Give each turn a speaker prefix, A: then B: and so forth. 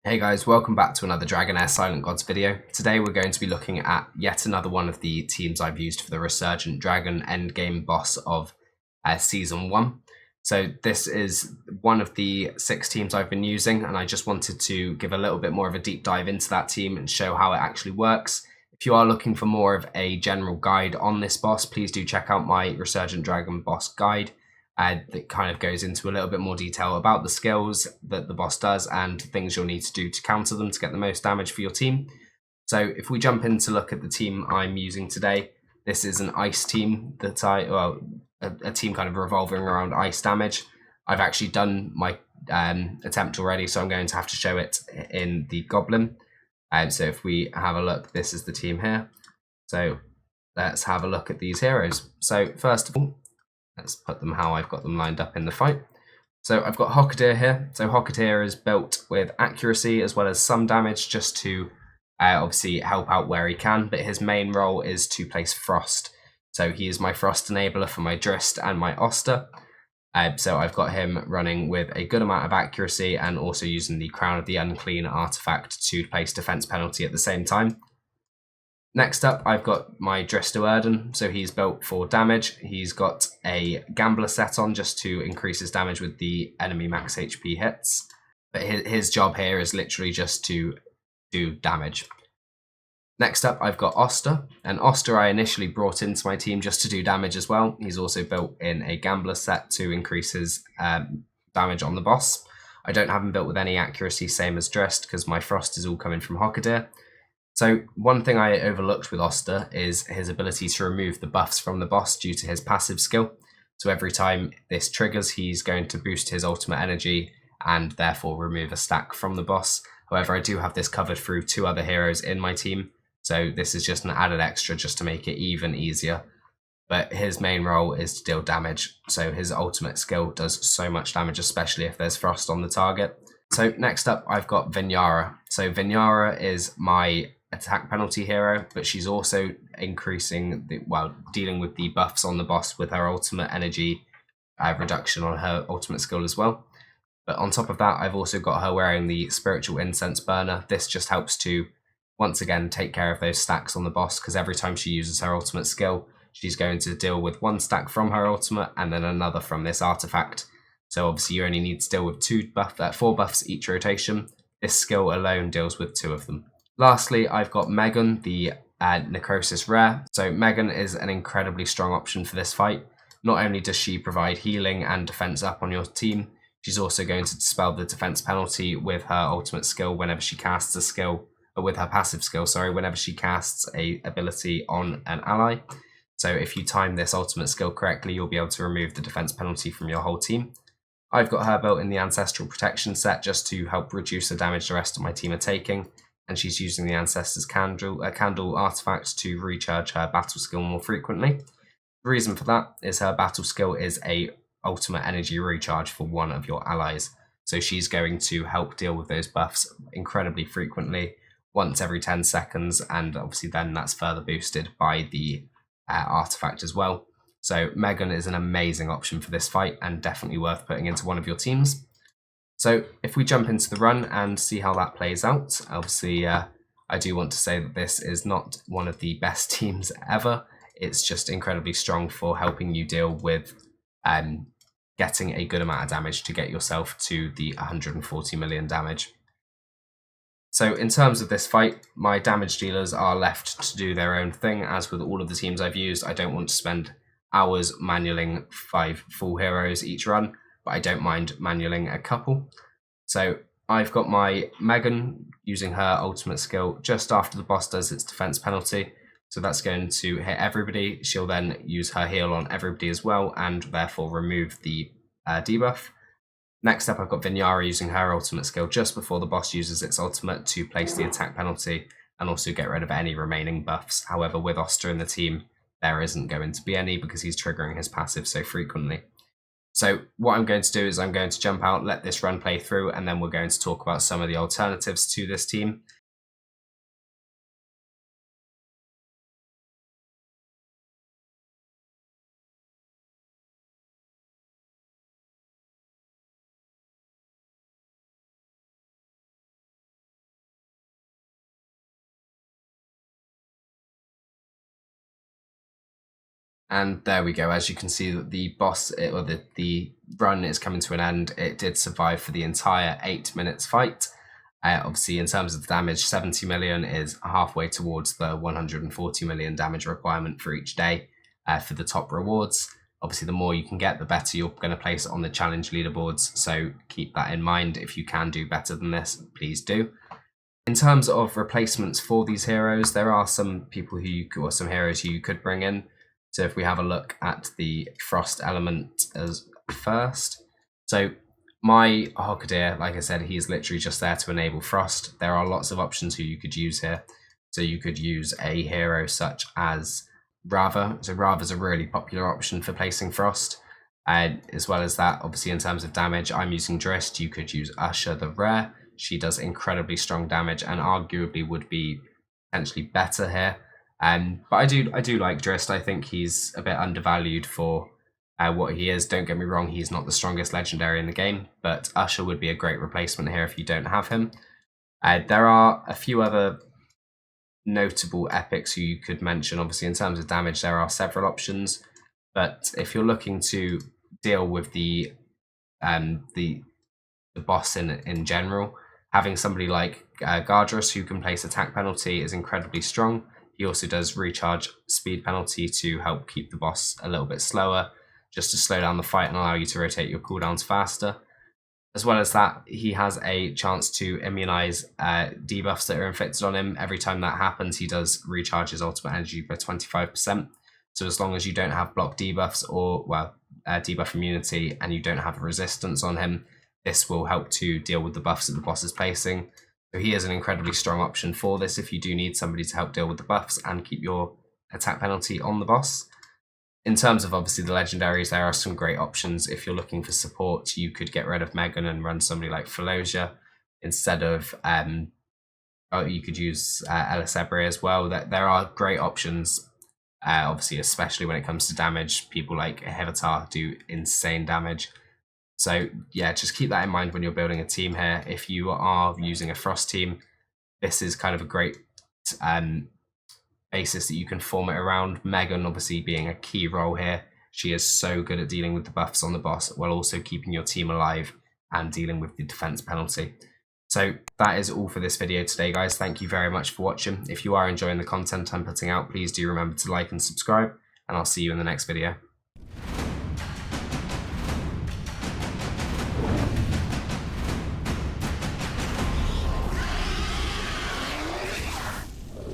A: Hey guys, welcome back to another Dragonheir Silent Gods video. Today we're going to be looking at yet another one of the teams I've used for the Resurgent Dragon endgame boss of Season 1. So this is one of the 6 teams I've been using, and I just wanted to give a little bit more of a deep dive into that team and show how it actually works. If you are looking for more of a general guide on this boss, please do check out my Resurgent Dragon boss guide. That kind of goes into a little bit more detail about the skills that the boss does and things you'll need to do to counter them to get the most damage for your team. So if we jump in to look at the team I'm using today, this is an ice team that a team kind of revolving around ice damage. I've actually done my attempt already, so I'm going to have to show it in the Goblin. So if we have a look, this is the team here. So let's have a look at these heroes. So first of all, let's put them how I've got them lined up in the fight. So I've got Hockadeer here. So Hockadeer is built with accuracy as well as some damage just to obviously help out where he can, but his main role is to place Frost. So he is my Frost enabler for my Drist and my Oster. So I've got him running with a good amount of accuracy and also using the Crown of the Unclean artifact to place defense penalty at the same time. Next up, I've got my Drist, so he's built for damage. He's got a Gambler set on just to increase his damage with the enemy max HP hits. But his job here is literally just to do damage. Next up, I've got Oster, and Oster I initially brought into my team just to do damage as well. He's also built in a Gambler set to increase his damage on the boss. I don't have him built with any accuracy, same as Drist, because my Frost is all coming from Hockadeer. So one thing I overlooked with Oster is his ability to remove the buffs from the boss due to his passive skill. So every time this triggers, he's going to boost his ultimate energy and therefore remove a stack from the boss. However, I do have this covered through 2 other heroes in my team, so this is just an added extra just to make it even easier. But his main role is to deal damage, so his ultimate skill does so much damage, especially if there's Frost on the target. So next up, I've got Vinyara. So Vinyara is my attack penalty hero, but she's also increasing dealing with the buffs on the boss with her ultimate energy reduction on her ultimate skill as well. But on top of that, I've also got her wearing the spiritual incense burner. This just helps to once again take care of those stacks on the boss, because every time she uses her ultimate skill, she's going to deal with 1 stack from her ultimate and then another from this artifact. So obviously you only need to deal with 4 buffs each rotation. This skill alone deals with 2 of them. Lastly, I've got Megan, the Necrosis rare. So Megan is an incredibly strong option for this fight. Not only does she provide healing and defense up on your team, she's also going to dispel the defense penalty with her ultimate skill whenever she casts a skill, or with her passive skill, sorry, whenever she casts a ability on an ally. So if you time this ultimate skill correctly, you'll be able to remove the defense penalty from your whole team. I've got her built in the Ancestral Protection set just to help reduce the damage the rest of my team are taking, and she's using the Ancestor's Candle artifact to recharge her battle skill more frequently. The reason for that is her battle skill is a ultimate energy recharge for one of your allies, so she's going to help deal with those buffs incredibly frequently, once every 10 seconds, and obviously then that's further boosted by the artifact as well. So Megan is an amazing option for this fight and definitely worth putting into one of your teams. So if we jump into the run and see how that plays out, obviously I do want to say that this is not one of the best teams ever. It's just incredibly strong for helping you deal with getting a good amount of damage to get yourself to the 140 million damage. So in terms of this fight, my damage dealers are left to do their own thing. As with all of the teams I've used, I don't want to spend hours manualing 5 full heroes each run, but I don't mind manualing a couple. So I've got my Megan using her ultimate skill just after the boss does its defense penalty. So that's going to hit everybody. She'll then use her heal on everybody as well, and therefore remove the debuff. Next up, I've got Vinyara using her ultimate skill just before the boss uses its ultimate to place the attack penalty and also get rid of any remaining buffs. However, with Oster in the team, there isn't going to be any because he's triggering his passive so frequently. So what I'm going to do is I'm going to jump out, let this run play through, and then we're going to talk about some of the alternatives to this team. And there we go. As you can see, that the boss or the run is coming to an end. It did survive for the entire 8 minutes fight. Obviously, in terms of the damage, 70 million is halfway towards the 140 million damage requirement for each day for the top rewards. Obviously, the more you can get, the better you're going to place on the challenge leaderboards. So keep that in mind. If you can do better than this, please do. In terms of replacements for these heroes, there are some people or some heroes who you could bring in. So if we have a look at the frost element as first. So my Hockadeer, like I said, he's literally just there to enable frost. There are lots of options who you could use here. So you could use a hero such as Rava. So Rava's a really popular option for placing frost. As well as that, obviously in terms of damage, I'm using Drist. You could use Usher the rare. She does incredibly strong damage and arguably would be potentially better here. But I do like Drist. I think he's a bit undervalued for what he is. Don't get me wrong, he's not the strongest legendary in the game, but Usher would be a great replacement here if you don't have him. There are a few other notable epics who you could mention. Obviously, in terms of damage, there are several options, but if you're looking to deal with the boss in general, having somebody like Gardrus who can place attack penalty is incredibly strong. He also does recharge speed penalty to help keep the boss a little bit slower, just to slow down the fight and allow you to rotate your cooldowns faster. As well as that, he has a chance to immunize debuffs that are inflicted on him. Every time that happens, he does recharge his ultimate energy by 25%. So as long as you don't have block debuffs or, debuff immunity, and you don't have a resistance on him, this will help to deal with the buffs that the boss is placing. So he is an incredibly strong option for this if you do need somebody to help deal with the buffs and keep your attack penalty on the boss. In terms of obviously the legendaries, there are some great options. If you're looking for support, you could get rid of Megan and run somebody like Philosia instead of, you could use Elisabri as well. There are great options, obviously, especially when it comes to damage. People like Hevatar do insane damage. So yeah, just keep that in mind when you're building a team here. If you are using a Frost team, this is kind of a great basis that you can form it around. Megan obviously being a key role here. She is so good at dealing with the buffs on the boss while also keeping your team alive and dealing with the defense penalty. So that is all for this video today, guys. Thank you very much for watching. If you are enjoying the content I'm putting out, please do remember to like and subscribe, and I'll see you in the next video.